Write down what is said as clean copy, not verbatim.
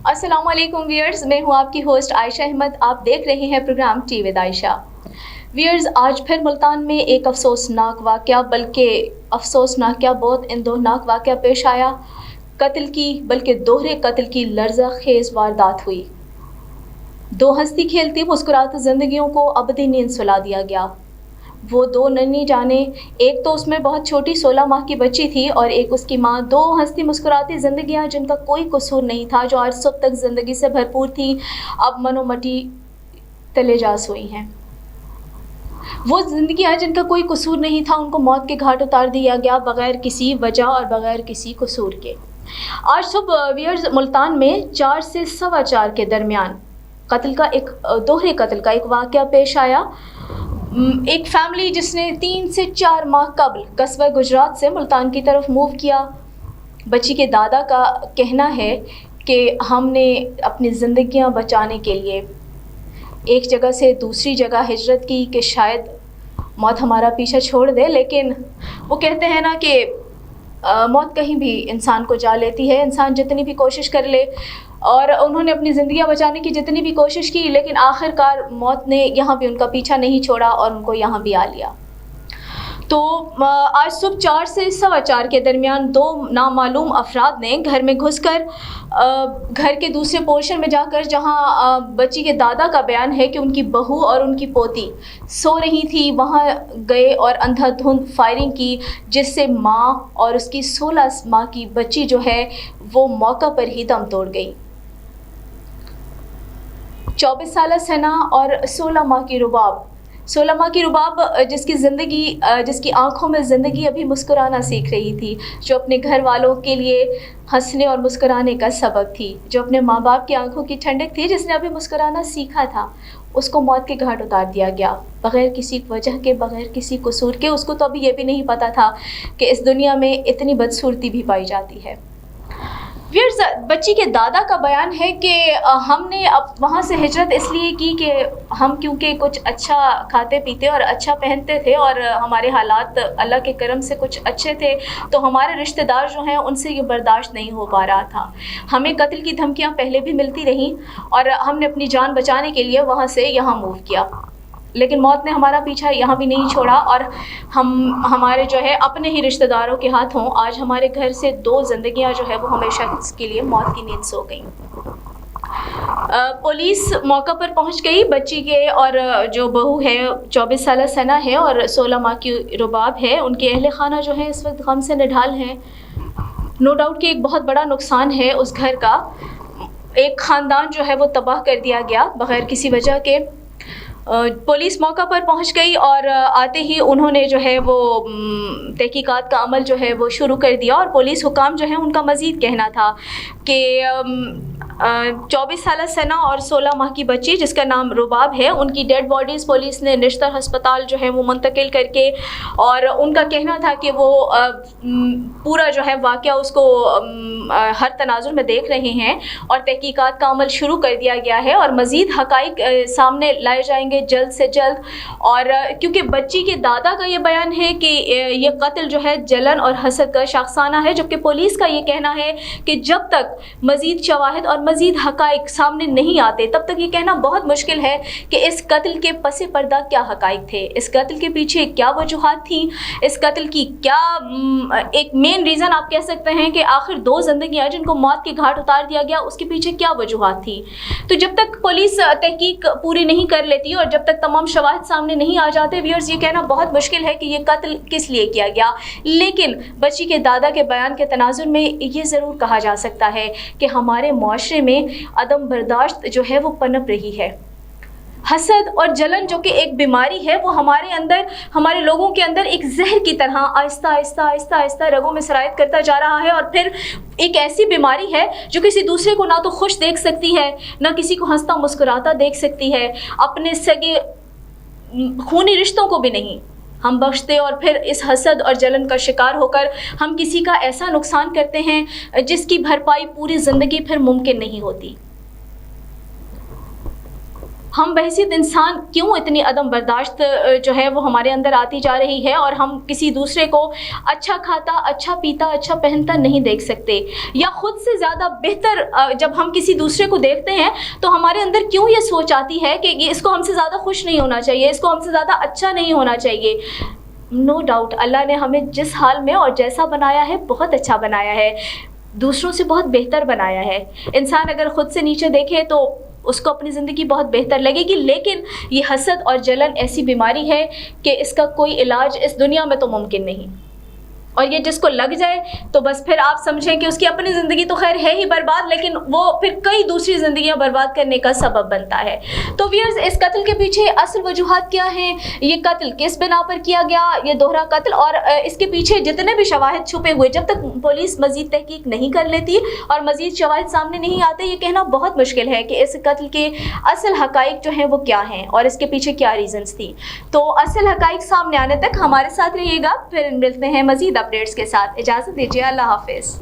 अस्सलाम वालेकुम व्यूअर्स, मैं हूँ आपकी होस्ट आयशा अहमद। आप देख रहे हैं program tea with Ayesha. Viewers, आज फिर मुल्तान में एक अफसोसनाक वाक़या, बल्कि अफसोसनाक क्या बहुत इंदोनाक वाक़या पेश आया। कत्ल की, बल्कि दोहरे कत्ल की लर्ज़ा खेज़ वारदात हुई। दो हंसती खेलती मुस्कुराती ज़िंदगियों को अबदी नींद सुला दिया गया। वो दो नन्ही जाने, एक तो उसमें बहुत छोटी 16 माह की बच्ची थी और एक उसकी माँ, दो हंसती मुस्कुराती ज़िंदगियाँ जिनका कोई कसूर नहीं था, जो आज सुबह तक ज़िंदगी से भरपूर थी, अब मनोमटी तले जा सोई हैं। वो ज़िंदगियाँ जिनका कोई कसूर नहीं था, उनको मौत के घाट उतार दिया गया बग़ैर किसी वजह और बग़ैर किसी कसूर के। आज सुबह व्यूअर्स, मुल्तान में 4 से 4:15 के दरमियान दोहरे कत्ल का एक वाक़या पेश आया। एक फैमिली जिसने 3 से 4 माह कबल कस्बा गुजरात से मुल्तान की तरफ मूव किया। बच्ची के दादा का कहना है कि हमने अपनी ज़िंदगियां बचाने के लिए एक जगह से दूसरी जगह हिजरत की कि शायद मौत हमारा पीछा छोड़ दे, लेकिन वो कहते हैं ना कि मौत कहीं भी इंसान को जा लेती है, इंसान जितनी भी कोशिश कर ले। और उन्होंने अपनी ज़िंदगियां बचाने की जितनी भी कोशिश की, लेकिन आखिरकार मौत ने यहाँ भी उनका पीछा नहीं छोड़ा और उनको यहाँ भी आ लिया। तो आज सुबह 4 से 4:15 के दरमियान दो नामालूम अफराद ने घर में घुसकर घर के दूसरे पोर्शन में जाकर, जहाँ बच्ची के दादा का बयान है कि उनकी बहू और उनकी पोती सो रही थी, वहाँ गए और अंधाधुंध फायरिंग की, जिससे माँ और उसकी 16 माह की बच्ची जो है वो मौका पर ही दम तोड़ गई। 24 साल सना और 16 माह की रुबाब, जिसकी आंखों में ज़िंदगी अभी मुस्कुराना सीख रही थी, जो अपने घर वालों के लिए हंसने और मुस्कुराने का सबब थी, जो अपने माँ बाप की आंखों की ठंडक थी, जिसने अभी मुस्कुराना सीखा था, उसको मौत के घाट उतार दिया गया बग़ैर किसी वजह के, बग़ैर किसी कसूर के। उसको तो अभी ये भी नहीं पता था कि इस दुनिया में इतनी बदसूरती भी पाई जाती है। व्यूअर्स, बच्ची के दादा का बयान है कि हमने अब वहाँ से हिजरत इसलिए की कि हम क्योंकि कुछ अच्छा खाते पीते और अच्छा पहनते थे और हमारे हालात अल्लाह के करम से कुछ अच्छे थे, तो हमारे रिश्तेदार जो हैं उनसे ये बर्दाश्त नहीं हो पा रहा था। हमें कत्ल की धमकियाँ पहले भी मिलती रहीं और हमने अपनी जान बचाने के लिए वहाँ से यहाँ मूव किया, लेकिन मौत ने हमारा पीछा यहाँ भी नहीं छोड़ा और हमारे जो है अपने ही रिश्तेदारों के हाथों आज हमारे घर से दो ज़िंदगियाँ जो है वो हमेशा के लिए मौत की नींद सो गई। पुलिस मौका पर पहुंच गई। बच्ची के और जो बहू है 24 साल सना है और 16 माह की रुबाब है, उनके अहले खाना जो है इस वक्त गम से निढाल हैं। नो डाउट कि एक बहुत बड़ा नुकसान है उस घर का। एक ख़ानदान जो है वो तबाह कर दिया गया बग़ैर किसी वजह के। पुलिस मौका पर पहुंच गई और आते ही उन्होंने जो है वो तहकीकात का अमल जो है वो शुरू कर दिया। और पुलिस हुकाम जो है उनका मज़ीद कहना था कि 24 साल सना और 16 माह की बच्ची जिसका नाम रुबाब है, उनकी डेड बॉडीज़ पुलिस ने निश्तर हस्पताल जो है वो मुंतकिल करके, और उनका कहना था कि वो पूरा जो है वाक़या उसको हर तनाजुर में देख रहे हैं और तहकीकात का अमल शुरू कर दिया गया है और मज़ीद हक़ाइक़ सामने लाए जाएंगे जल्द से जल्द। और क्योंकि बच्ची के दादा का ये बयान है कि ये कत्ल जो है जलन और हसद का शाखसाना है, जबकि पुलिस का ये कहना है कि जब तक मज़ीद शवाहिद और मज़ीद हक़ाइक़ सामने नहीं आते तब तक ये कहना बहुत मुश्किल है कि इस कत्ल के पसे पर्दा क्या हक़ाइक़ थे, इस कत्ल के पीछे क्या वजूहात थी, इस कत्ल की क्या एक मेन रीज़न आप कह सकते हैं कि आखिर दो ज़िंदगियाँ जिनको मौत के घाट उतार दिया गया उसके पीछे क्या वजूहात थी। तो जब तक पुलिस तहकीक पूरी नहीं कर लेती और जब तक तमाम शवाहिद सामने नहीं आ जाते, व्यूअर्स, ये कहना बहुत मुश्किल है कि ये कत्ल किस लिए किया गया। लेकिन बच्ची के दादा के बयान के तनाजुर में ये ज़रूर कहा जा सकता है कि हमारे मुआशरे में अदम बर्दाश्त जो है वो पनप रही है। हसद और जलन जो कि एक बीमारी है, वो हमारे अंदर, हमारे लोगों के अंदर एक जहर की तरह आहिस्ता आहिस्ता आहिस्ता आहिस्ता रगों में सरायत करता जा रहा है। और फिर एक ऐसी बीमारी है जो किसी दूसरे को ना तो खुश देख सकती है, ना किसी को हंसता मुस्कुराता देख सकती है, अपने सगे खूनी रिश्तों को भी नहीं हम बख्शते, और फिर इस हसद और जलन का शिकार होकर हम किसी का ऐसा नुकसान करते हैं जिसकी भरपाई पूरी ज़िंदगी फिर मुमकिन नहीं होती। हम बहसीत इंसान क्यों इतनी अदम बर्दाश्त जो है वो हमारे अंदर आती जा रही है, और हम किसी दूसरे को अच्छा खाता, अच्छा पीता, अच्छा पहनता नहीं देख सकते, या ख़ुद से ज़्यादा बेहतर जब हम किसी दूसरे को देखते हैं तो हमारे अंदर क्यों ये सोच आती है कि इसको हमसे ज़्यादा खुश नहीं होना चाहिए, इसको हमसे ज़्यादा अच्छा नहीं होना चाहिए। नो डाउट अल्लाह ने हमें जिस हाल में और जैसा बनाया है बहुत अच्छा बनाया है, दूसरों से बहुत बेहतर बनाया है। इंसान अगर ख़ुद से नीचे देखे तो उसको अपनी ज़िंदगी बहुत बेहतर लगेगी, लेकिन ये हसद और जलन ऐसी बीमारी है कि इसका कोई इलाज इस दुनिया में तो मुमकिन नहीं, और ये जिसको लग जाए तो बस फिर आप समझें कि उसकी अपनी ज़िंदगी तो खैर है ही बर्बाद, लेकिन वो फिर कई दूसरी ज़िंदगियां बर्बाद करने का सबब बनता है। तो व्यूअर्स, इस कत्ल के पीछे असल वजूहात क्या हैं, ये कत्ल किस बिना पर किया गया, ये दोहरा कत्ल, और इसके पीछे जितने भी शवाहिद छुपे हुए, जब तक पुलिस मज़ीद तहकीक नहीं कर लेती और मज़ीद शवाहिद सामने नहीं आते, ये कहना बहुत मुश्किल है कि इस कत्ल के असल हक़ाइक़ जो हैं वो क्या हैं और इसके पीछे क्या रीज़न्स थी। तो असल हक़ाइक़ सामने आने तक हमारे साथ रहिएगा, फिर मिलते हैं मज़ीद अपडेट्स के साथ। इजाज़त दीजिए, अल्लाह हाफ़िज़।